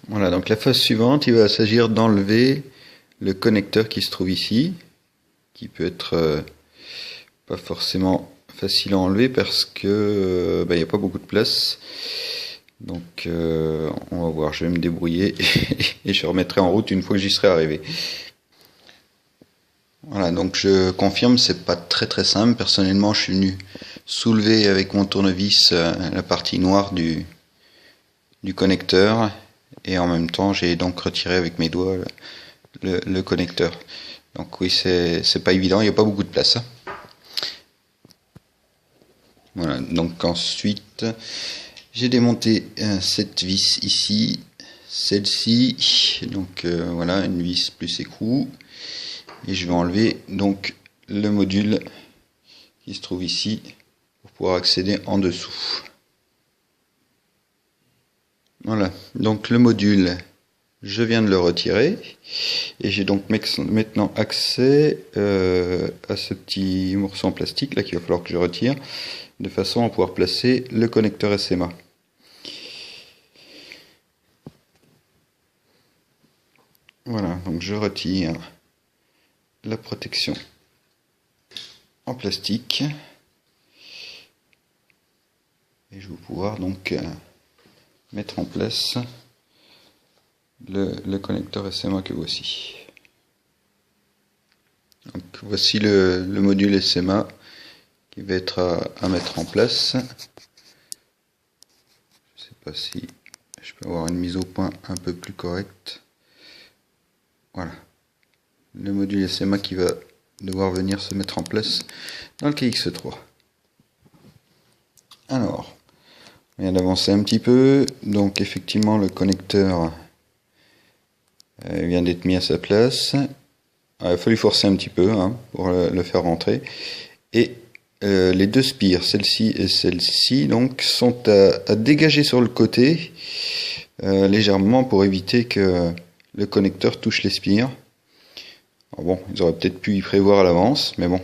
Voilà, donc la phase suivante, il va s'agir d'enlever le connecteur qui se trouve ici, qui peut être pas forcément facile à enlever parce que il n'y a pas beaucoup de place. Donc on va voir, je vais me débrouiller et je remettrai en route une fois que j'y serai arrivé. Voilà, donc je confirme, c'est pas très simple. Personnellement, je suis venu soulever avec mon tournevis la partie noire du connecteur et en même temps j'ai donc retiré avec mes doigts le connecteur. Donc oui, c'est pas évident, il n'y a pas beaucoup de place. Voilà, donc ensuite j'ai démonté cette vis ici, celle-ci, donc voilà, une vis plus écrou, et je vais enlever donc le module qui se trouve ici pour pouvoir accéder en dessous. Voilà, donc le module, je viens de le retirer et j'ai donc maintenant accès à ce petit morceau en plastique là qu'il va falloir que je retire de façon à pouvoir placer le connecteur SMA. Voilà, donc je retire la protection en plastique et je vais pouvoir donc mettre en place le connecteur SMA que voici. Donc voici le module SMA qui va être à mettre en place. Je ne sais pas si je peux avoir une mise au point un peu plus correcte. Voilà, le module SMA qui va devoir venir se mettre en place dans le KX3. Alors, on vient d'avancer un petit peu, donc effectivement le connecteur vient d'être mis à sa place. Il a fallu forcer un petit peu pour le faire rentrer. Et les deux spires, celle-ci et celle-ci, donc sont à dégager sur le côté légèrement pour éviter que le connecteur touche les spires. Alors bon, ils auraient peut-être pu y prévoir à l'avance, mais bon,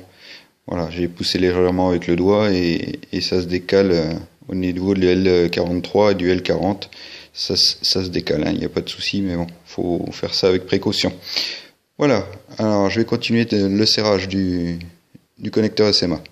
voilà, j'ai poussé légèrement avec le doigt et ça se décale au niveau de L43 et du L40. Ça se décale, il n'y a pas de souci, mais bon, faut faire ça avec précaution. Voilà, alors je vais continuer le serrage du connecteur SMA.